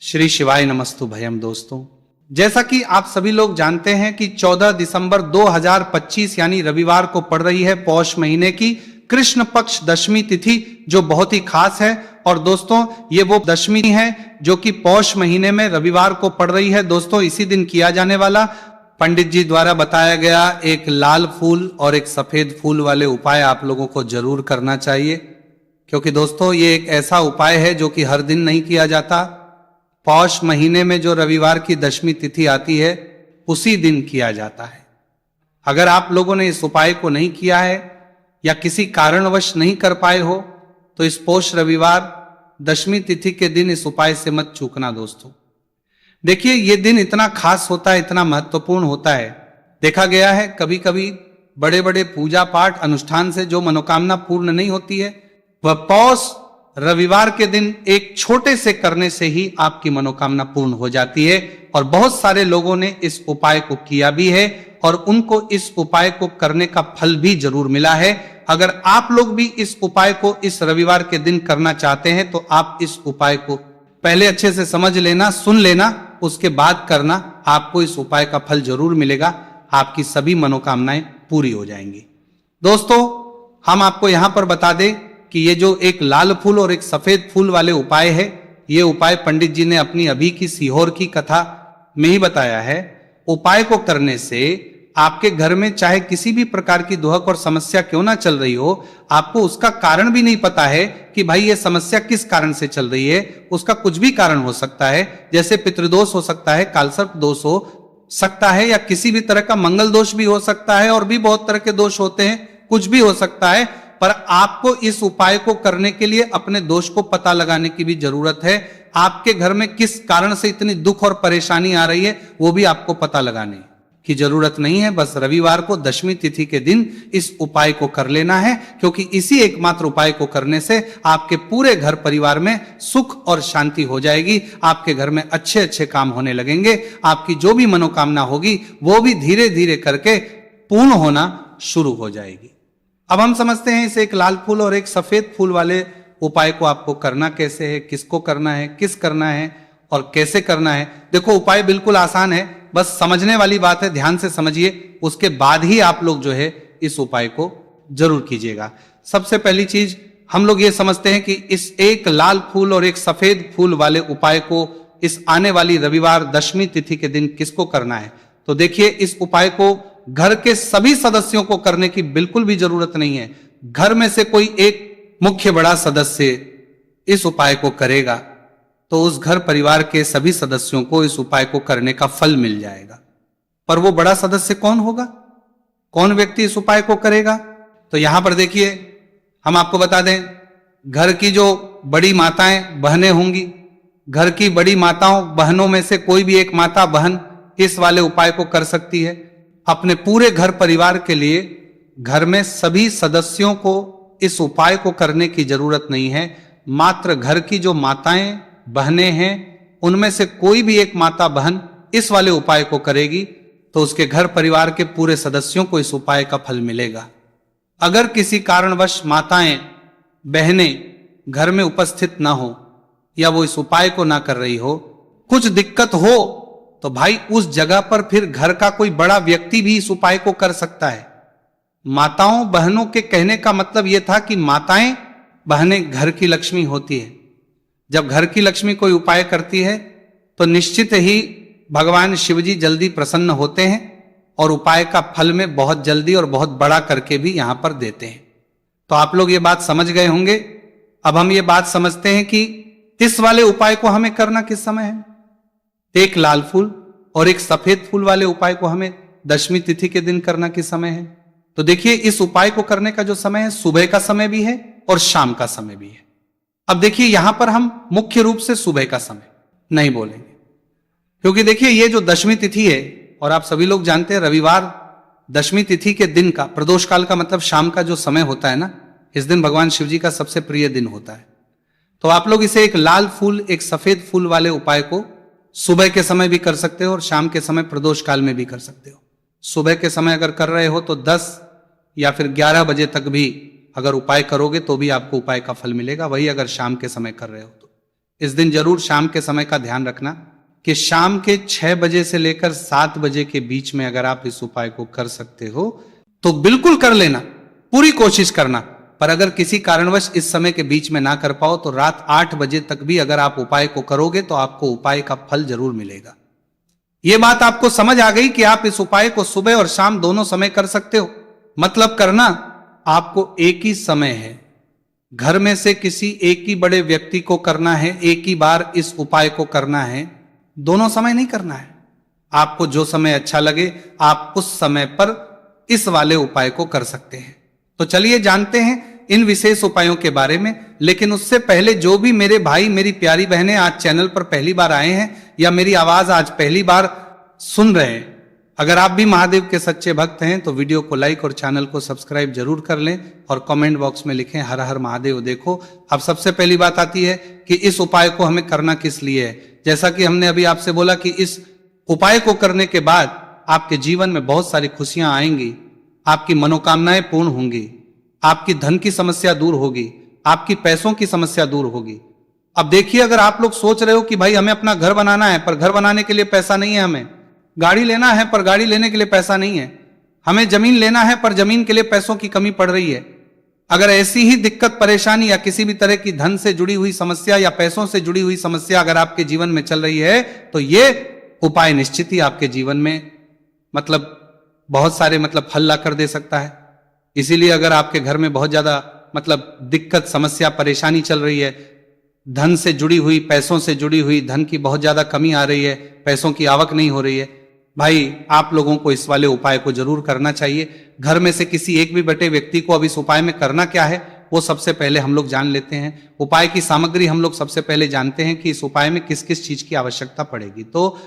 श्री शिवाय नमस्तु भयम। दोस्तों, जैसा कि आप सभी लोग जानते हैं कि 14 दिसंबर 2025 यानी रविवार को पड़ रही है पौष महीने की कृष्ण पक्ष दशमी तिथि, जो बहुत ही खास है। और दोस्तों, ये वो दशमी है जो कि पौष महीने में रविवार को पड़ रही है। दोस्तों, इसी दिन किया जाने वाला पंडित जी द्वारा बताया गया एक लाल फूल और एक सफेद फूल वाले उपाय आप लोगों को जरूर करना चाहिए, क्योंकि दोस्तों ये एक ऐसा उपाय है जो कि हर दिन नहीं किया जाता। पौष महीने में जो रविवार की दशमी तिथि आती है उसी दिन किया जाता है। अगर आप लोगों ने इस उपाय को नहीं किया है या किसी कारणवश नहीं कर पाए हो तो इस पौष रविवार दशमी तिथि के दिन इस उपाय से मत चूकना। दोस्तों देखिए, ये दिन इतना खास होता है, इतना महत्वपूर्ण होता है। देखा गया है कभी कभी बड़े बड़े पूजा पाठ अनुष्ठान से जो मनोकामना पूर्ण नहीं होती है, वह पौष रविवार के दिन एक छोटे से करने से ही आपकी मनोकामना पूर्ण हो जाती है। और बहुत सारे लोगों ने इस उपाय को किया भी है और उनको इस उपाय को करने का फल भी जरूर मिला है। अगर आप लोग भी इस उपाय को इस रविवार के दिन करना चाहते हैं तो आप इस उपाय को पहले अच्छे से समझ लेना, सुन लेना, उसके बाद करना। आपको इस उपाय का फल जरूर मिलेगा, आपकी सभी मनोकामनाएं पूरी हो जाएंगी। दोस्तों, हम आपको यहां पर बता दें कि ये जो एक लाल फूल और एक सफेद फूल वाले उपाय है, ये उपाय पंडित जी ने अपनी अभी की सीहोर की कथा में ही बताया है। उपाय को करने से आपके घर में चाहे किसी भी प्रकार की दुहक और समस्या क्यों ना चल रही हो, आपको उसका कारण भी नहीं पता है कि भाई ये समस्या किस कारण से चल रही है, उसका कुछ भी कारण हो सकता है। जैसे पितृदोष हो सकता है, कालसर्प दोष हो सकता है, या किसी भी तरह का मंगल दोष भी हो सकता है, और भी बहुत तरह के दोष होते हैं, कुछ भी हो सकता है। पर आपको इस उपाय को करने के लिए अपने दोष को पता लगाने की भी जरूरत है। आपके घर में किस कारण से इतनी दुख और परेशानी आ रही है वो भी आपको पता लगाने की जरूरत नहीं है। बस रविवार को दशमी तिथि के दिन इस उपाय को कर लेना है, क्योंकि इसी एकमात्र उपाय को करने से आपके पूरे घर परिवार में सुख और शांति हो जाएगी। आपके घर में अच्छे अच्छे काम होने लगेंगे। आपकी जो भी मनोकामना होगी वो भी धीरे धीरे करके पूर्ण होना शुरू हो जाएगी। अब हम समझते हैं इस एक लाल फूल और एक सफेद फूल वाले उपाय को आपको करना कैसे है, किसको करना है, किस करना है और कैसे करना है। देखो, उपाय बिल्कुल आसान है, बस समझने वाली बात है, ध्यान से समझिए, उसके बाद ही आप लोग जो है इस उपाय को जरूर कीजिएगा। सबसे पहली चीज हम लोग ये समझते हैं कि इस एक लाल फूल और एक सफेद फूल वाले उपाय को इस आने वाली रविवार दशमी तिथि के दिन किसको करना है। तो देखिए, इस उपाय को घर के सभी सदस्यों को करने की बिल्कुल भी जरूरत नहीं है। घर में से कोई एक मुख्य बड़ा सदस्य इस उपाय को करेगा तो उस घर परिवार के सभी सदस्यों को इस उपाय को करने का फल मिल जाएगा। पर वो बड़ा सदस्य कौन होगा, कौन व्यक्ति इस उपाय को करेगा? तो यहां पर देखिए, हम आपको बता दें, घर की जो बड़ी माताएं बहनें होंगी, घर की बड़ी माताओं बहनों में से कोई भी एक माता बहन इस वाले उपाय को कर सकती है। अपने पूरे घर परिवार के लिए घर में सभी सदस्यों को इस उपाय को करने की जरूरत नहीं है। मात्र घर की जो माताएं बहनें हैं उनमें से कोई भी एक माता बहन इस वाले उपाय को करेगी तो उसके घर परिवार के पूरे सदस्यों को इस उपाय का फल मिलेगा। अगर किसी कारणवश माताएं बहनें घर में उपस्थित ना हो या वो इस उपाय को ना कर रही हो, कुछ दिक्कत हो, तो भाई उस जगह पर फिर घर का कोई बड़ा व्यक्ति भी इस उपाय को कर सकता है। माताओं बहनों के कहने का मतलब यह था कि माताएं बहनें घर की लक्ष्मी होती है। जब घर की लक्ष्मी कोई उपाय करती है तो निश्चित ही भगवान शिवजी जल्दी प्रसन्न होते हैं और उपाय का फल में बहुत जल्दी और बहुत बड़ा करके भी यहां पर देते हैं। तो आप लोग ये बात समझ गए होंगे। अब हम ये बात समझते हैं कि इस वाले उपाय को हमें करना किस समय है। एक लाल फूल और एक सफेद फूल वाले उपाय को हमें दशमी तिथि के दिन करना किस समय है। तो देखिए, इस उपाय को करने का जो समय है, सुबह का समय भी है और शाम का समय भी है। अब देखिए, यहां पर हम मुख्य रूप से सुबह का समय नहीं बोलेंगे, क्योंकि देखिए ये जो दशमी तिथि है, और आप सभी लोग जानते हैं रविवार दशमी तिथि के दिन का प्रदोष काल का मतलब शाम का जो समय होता है ना, इस दिन भगवान शिव जी का सबसे प्रिय दिन होता है। तो आप लोग इसे एक लाल फूल एक सफेद फूल वाले उपाय को सुबह के समय भी कर सकते हो और शाम के समय प्रदोष काल में भी कर सकते हो। सुबह के समय अगर कर रहे हो तो 10 या फिर 11 बजे तक भी अगर उपाय करोगे तो भी आपको उपाय का फल मिलेगा। वही अगर शाम के समय कर रहे हो तो इस दिन जरूर शाम के समय का ध्यान रखना कि शाम के 6 बजे से लेकर 7 बजे के बीच में अगर आप इस उपाय को कर सकते हो तो बिल्कुल कर लेना, पूरी कोशिश करना। पर अगर किसी कारणवश इस समय के बीच में ना कर पाओ तो रात 8 बजे तक भी अगर आप उपाय को करोगे तो आपको उपाय का फल जरूर मिलेगा। यह बात आपको समझ आ गई कि आप इस उपाय को सुबह और शाम दोनों समय कर सकते हो। मतलब करना आपको एक ही समय है, घर में से किसी एक ही बड़े व्यक्ति को करना है, एक ही बार इस उपाय को करना है, दोनों समय नहीं करना है। आपको जो समय अच्छा लगे आप उस समय पर इस वाले उपाय को कर सकते हैं। तो चलिए जानते हैं इन विशेष उपायों के बारे में। लेकिन उससे पहले जो भी मेरे भाई मेरी प्यारी बहनें आज चैनल पर पहली बार आए हैं या मेरी आवाज आज पहली बार सुन रहे हैं, अगर आप भी महादेव के सच्चे भक्त हैं तो वीडियो को लाइक और चैनल को सब्सक्राइब जरूर कर लें और कमेंट बॉक्स में लिखें हर हर महादेव। देखो अब सबसे पहली बात आती है कि इस उपाय को हमें करना किस लिए है। जैसा कि हमने अभी आपसे बोला कि इस उपाय को करने के बाद आपके जीवन में बहुत सारी खुशियां आएंगी, आपकी मनोकामनाएं पूर्ण होंगी, आपकी धन की समस्या दूर होगी, आपकी पैसों की समस्या दूर होगी। अब देखिए, अगर आप लोग सोच रहे हो कि भाई हमें अपना घर बनाना है पर घर बनाने के लिए पैसा नहीं है, हमें गाड़ी लेना है पर गाड़ी लेने के लिए पैसा नहीं है, हमें जमीन लेना है पर जमीन के लिए पैसों की कमी पड़ रही है, अगर ऐसी ही दिक्कत परेशानी या किसी भी तरह की धन से जुड़ी हुई समस्या या पैसों से जुड़ी हुई समस्या अगर आपके जीवन में चल रही है तो ये उपाय निश्चित ही आपके जीवन में मतलब बहुत सारे फल ला कर दे सकता है। इसीलिए अगर आपके घर में बहुत ज्यादा दिक्कत समस्या परेशानी चल रही है, धन से जुड़ी हुई पैसों से जुड़ी हुई धन की बहुत ज्यादा कमी आ रही है, पैसों की आवक नहीं हो रही है, भाई आप लोगों को इस वाले उपाय को जरूर करना चाहिए। घर में से किसी एक भी बटे व्यक्ति को अब इस उपाय में करना क्या है वो सबसे पहले हम लोग जान लेते हैं। उपाय की सामग्री हम लोग सबसे पहले जानते हैं कि इस उपाय में किस किस चीज की आवश्यकता पड़ेगी। तो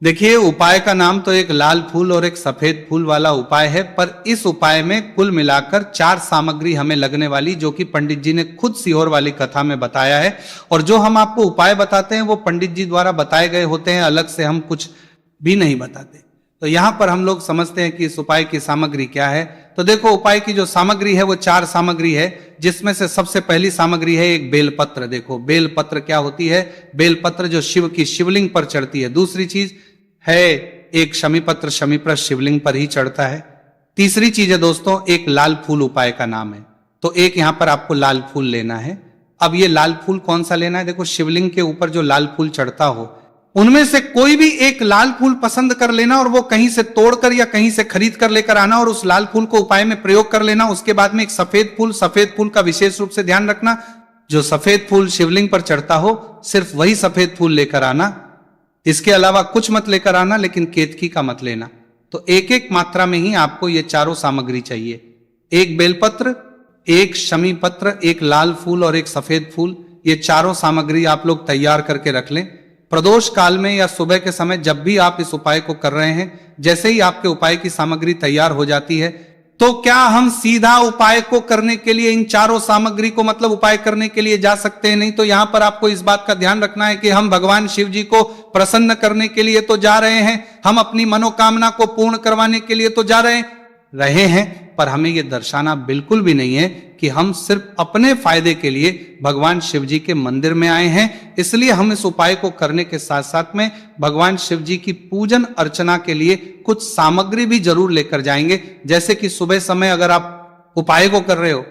देखिए, उपाय का नाम तो एक लाल फूल और एक सफेद फूल वाला उपाय है, पर इस उपाय में कुल मिलाकर 4 सामग्री हमें लगने वाली, जो कि पंडित जी ने खुद सीहोर वाली कथा में बताया है। और जो हम आपको उपाय बताते हैं वो पंडित जी द्वारा बताए गए होते हैं, अलग से हम कुछ भी नहीं बताते। तो यहां पर हम लोग समझते हैं कि इस उपाय की सामग्री क्या है। तो देखो, उपाय की जो सामग्री है वो 4 सामग्री है, जिसमें से सबसे पहली सामग्री है एक बेलपत्र। देखो बेलपत्र क्या होती है, बेलपत्र जो शिव की शिवलिंग पर चढ़ती है। दूसरी चीज है एक शमीपत्र, शमीपत्र शिवलिंग पर ही चढ़ता है। तीसरी चीज है दोस्तों एक लाल फूल, उपाय का नाम है। तो एक यहां पर आपको लाल फूल लेना है। अब ये लाल फूल कौन सा लेना है, देखो शिवलिंग के ऊपर जो लाल फूल चढ़ता हो उनमें से कोई भी एक लाल फूल पसंद कर लेना और वो कहीं से तोड़कर या कहीं से खरीद कर लेकर आना और उस लाल फूल को उपाय में प्रयोग कर लेना। उसके बाद में एक सफेद फूल का विशेष रूप से ध्यान रखना, जो सफेद फूल शिवलिंग पर चढ़ता हो सिर्फ वही सफेद फूल लेकर आना, इसके अलावा कुछ मत लेकर आना, लेकिन केतकी का मत लेना। तो एक एक मात्रा में ही आपको ये चारों सामग्री चाहिए, एक बेलपत्र, एक शमी पत्र, एक लाल फूल और एक सफेद फूल। ये चारों सामग्री आप लोग तैयार करके रख लें। प्रदोष काल में या सुबह के समय जब भी आप इस उपाय को कर रहे हैं, जैसे ही आपके उपाय की सामग्री तैयार हो जाती है तो क्या हम सीधा उपाय को करने के लिए इन चारों सामग्री को उपाय करने के लिए जा सकते हैं? नहीं। तो यहां पर आपको इस बात का ध्यान रखना है कि हम भगवान शिव जी को प्रसन्न करने के लिए तो जा रहे हैं, हम अपनी मनोकामना को पूर्ण करवाने के लिए तो जा रहे हैं, पर हमें यह दर्शाना बिल्कुल भी नहीं है कि हम सिर्फ अपने फायदे के लिए भगवान शिव जी के मंदिर में आए हैं। इसलिए हम इस उपाय को करने के साथ साथ में भगवान शिव जी की पूजन अर्चना के लिए कुछ सामग्री भी जरूर लेकर जाएंगे। जैसे कि सुबह समय अगर आप उपाय को कर रहे हो,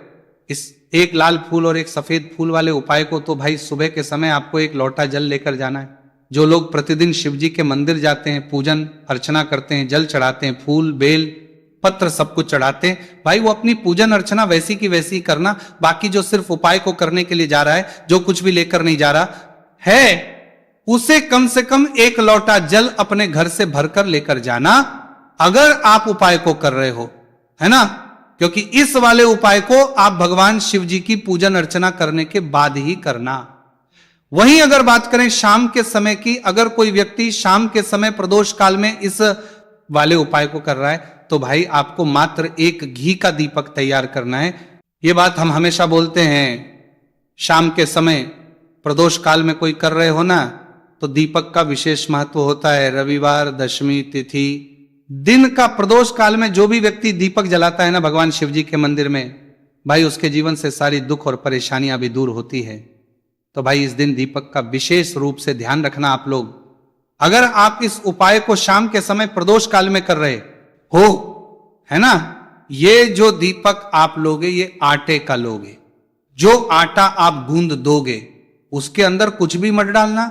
इस एक लाल फूल और एक सफेद फूल वाले उपाय को, तो भाई सुबह के समय आपको एक लोटा जल लेकर जाना है। जो लोग प्रतिदिन शिव जी के मंदिर जाते हैं, पूजन अर्चना करते हैं, जल चढ़ाते हैं, फूल बेल पत्र सब कुछ चढ़ाते हैं, भाई वो अपनी पूजन अर्चना वैसी की वैसी ही करना। बाकी जो सिर्फ उपाय को करने के लिए जा रहा है, जो कुछ भी लेकर नहीं जा रहा है, उसे कम से कम एक लोटा जल अपने घर से भरकर लेकर जाना, अगर आप उपाय को कर रहे हो, है ना। क्योंकि इस वाले उपाय को आप भगवान शिव जी की पूजन अर्चना करने के बाद ही करना। वहीं अगर बात करें शाम के समय की, अगर कोई व्यक्ति शाम के समय प्रदोष काल में इस वाले उपाय को कर रहा है तो भाई आपको मात्र एक घी का दीपक तैयार करना है। यह बात हम हमेशा बोलते हैं, शाम के समय प्रदोष काल में कोई कर रहे हो ना, तो दीपक का विशेष महत्व होता है। रविवार, दशमी तिथि, दिन का प्रदोष काल में जो भी व्यक्ति दीपक जलाता है ना भगवान शिव जी के मंदिर में, भाई उसके जीवन से सारी दुख और परेशानियां भी दूर होती है। तो भाई इस दिन दीपक का विशेष रूप से ध्यान रखना आप लोग। अगर आप इस उपाय को शाम के समय प्रदोष काल में कर रहे हो, है ना, ये जो दीपक आप लोगे ये आटे का लोगे। जो आटा आप गूंद दोगे उसके अंदर कुछ भी मत डालना,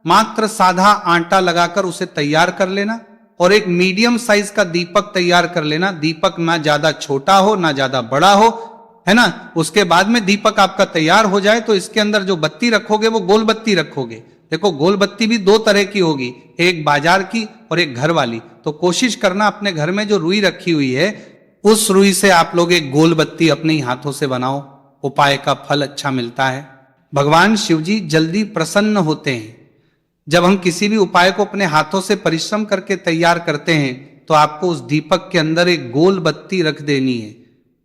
मात्र साधा आटा लगाकर उसे तैयार कर लेना और एक मीडियम साइज का दीपक तैयार कर लेना। दीपक ना ज्यादा छोटा हो ना ज्यादा बड़ा हो, है ना। उसके बाद में दीपक आपका तैयार हो जाए तो इसके अंदर जो बत्ती रखोगे वो गोल बत्ती रखोगे। देखो गोल बत्ती भी दो तरह की होगी, एक बाजार की और एक घर वाली। तो कोशिश करना अपने घर में जो रुई रखी हुई है उस रुई से आप लोग एक गोल बत्ती अपने ही हाथों से बनाओ, उपाय का फल अच्छा मिलता है। भगवान शिव जी जल्दी प्रसन्न होते हैं। जब हम किसी भी उपाय को अपने हाथों से परिश्रम करके तैयार करते हैं तो आपको उस दीपक के अंदर एक गोल बत्ती रख देनी है।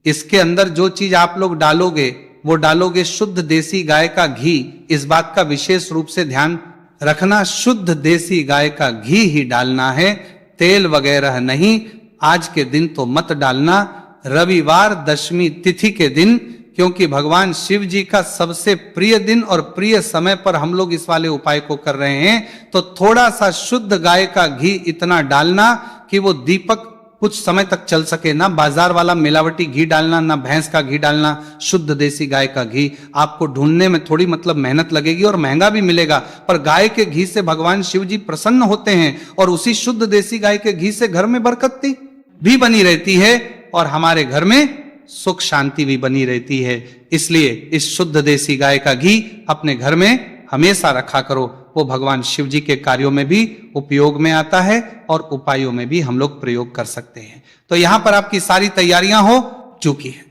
इसके अंदर जो चीज आप लोग डालोगे वो डालोगे शुद्ध देसी गाय का घी। इस बात का विशेष रूप से ध्यान रखना, शुद्ध देसी गाय का घी ही डालना है, तेल वगैरह नहीं। आज के दिन तो मत डालना, रविवार दशमी तिथि के दिन, क्योंकि भगवान शिव जी का सबसे प्रिय दिन और प्रिय समय पर हम लोग इस वाले उपाय को कर रहे हैं। तो थोड़ा सा शुद्ध गाय का घी इतना डालना कि वो दीपक कुछ समय तक चल सके। ना बाजार वाला मिलावटी घी डालना, ना भैंस का घी डालना, शुद्ध देसी गाय का घी। आपको ढूंढने में थोड़ी मेहनत लगेगी और महंगा भी मिलेगा, पर गाय के घी से भगवान शिव जी प्रसन्न होते हैं और उसी शुद्ध देसी गाय के घी से घर में बरकत भी बनी रहती है और हमारे घर में सुख शांति भी बनी रहती है। इसलिए इस शुद्ध देसी गाय का घी अपने घर में हमेशा रखा करो। वो भगवान शिव जी के कार्यों में भी उपयोग में आता है और उपायों में भी हम लोग प्रयोग कर सकते हैं। तो यहां पर आपकी सारी तैयारियां हो चुकी है।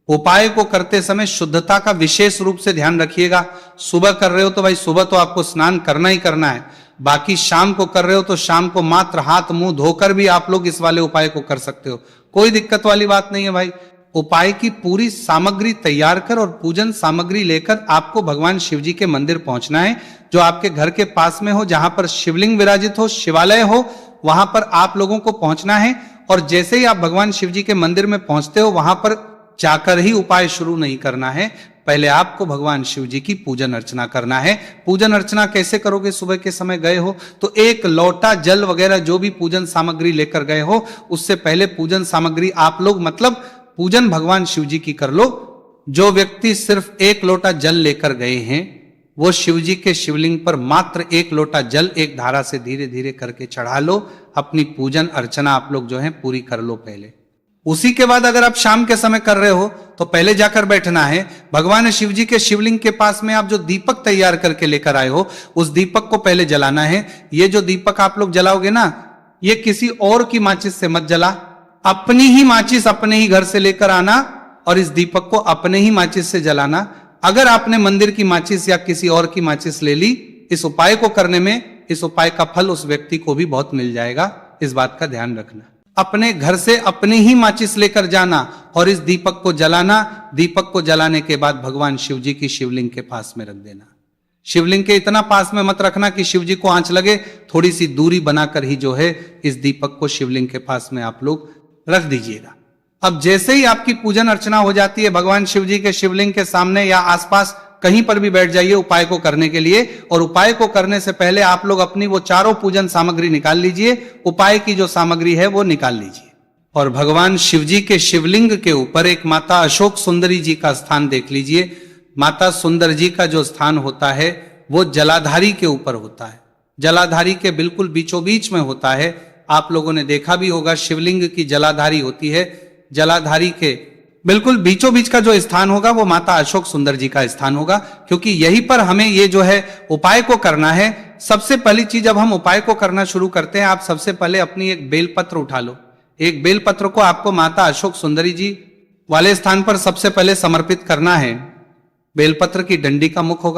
उपाय को करते समय शुद्धता का विशेष रूप से ध्यान रखिएगा। सुबह कर रहे हो तो भाई सुबह तो आपको स्नान करना ही करना है। बाकी शाम को कर रहे हो तो शाम को मात्र हाथ मुंह धोकर भी आप लोग इस वाले उपाय को कर सकते हो, कोई दिक्कत वाली बात नहीं है भाई। उपाय की पूरी सामग्री तैयार कर और पूजन सामग्री लेकर आपको भगवान शिव जी के मंदिर पहुंचना है, जो आपके घर के पास में हो, जहां पर शिवलिंग विराजित हो, शिवालय हो, वहां पर आप लोगों को पहुंचना है। और जैसे ही आप भगवान शिव जी के मंदिर में पहुंचते हो वहां पर जाकर ही उपाय शुरू नहीं करना है, पहले आपको भगवान शिव जी की पूजन अर्चना करना है। पूजन अर्चना कैसे करोगे? सुबह के समय गए हो तो एक लोटा जल वगैरह जो भी पूजन सामग्री लेकर गए हो उससे पहले पूजन सामग्री आप लोग पूजन भगवान शिव जी की कर लो। जो व्यक्ति सिर्फ एक लोटा जल लेकर गए हैं वो शिव जी के शिवलिंग पर मात्र एक लोटा जल एक धारा से धीरे धीरे करके चढ़ा लो। अपनी पूजन अर्चना आप लोग जो है पूरी कर लो पहले। उसी के बाद अगर आप शाम के समय कर रहे हो तो पहले जाकर बैठना है। भगवान शिव जी के शिवलिंग के पास में आप जो दीपक तैयार करके लेकर आए हो उस दीपक को पहले जलाना है। ये जो दीपक आप लोग जलाओगे ना, ये किसी और की माचिस से मत जला, अपनी ही माचिस अपने ही घर से लेकर आना और इस दीपक को अपने ही माचिस से जलाना। अगर आपने मंदिर की माचिस या किसी और की माचिस ले ली, इस उपाय को करने में इस उपाय का फल उस व्यक्ति को भी बहुत मिल जाएगा। इस बात का ध्यान रखना। अपने घर से अपनी ही माचिस लेकर जाना और इस दीपक को जलाना। दीपक को जलाने के बाद भगवान शिव जी की शिवलिंग के पास में रख देना। शिवलिंग के इतना पास में मत रखना कि शिव जी को आंच लगे, थोड़ी सी दूरी बनाकर ही जो है इस दीपक को शिवलिंग के पास में आप लोग रख दीजिएगा। अब जैसे ही आपकी पूजन अर्चना हो जाती है, भगवान शिव जी के शिवलिंग के सामने या आसपास कहीं पर भी बैठ जाइए उपाय को करने के लिए। और उपाय को करने से पहले आप लोग अपनी वो चारों पूजन सामग्री निकाल लीजिए। उपाय की जो सामग्री है वो निकाल लीजिए और भगवान शिव जी के शिवलिंग के ऊपर एक माता अशोक सुंदरी जी का स्थान देख लीजिए। माता सुंदर जी का जो स्थान होता है वो जलाधारी के ऊपर होता है, जलाधारी के बिल्कुल बीचों बीच में होता है। आप लोगों ने देखा भी होगा शिवलिंग की जलाधारी होती है, जलाधारी के बिल्कुल बीचों बीच का जो स्थान होगा वो माता अशोक सुंदर जी का स्थान होगा, क्योंकि यहीं पर हमें ये जो है उपाय को करना है। सबसे पहली चीज, जब हम उपाय को करना शुरू करते हैं, आप सबसे पहले अपनी एक बेलपत्र उठा लो। एक बेलपत्र को आपको माता अशोक सुंदरी जी वाले स्थान पर सबसे पहले समर्पित करना है। बेलपत्र की डंडी का मुख होगा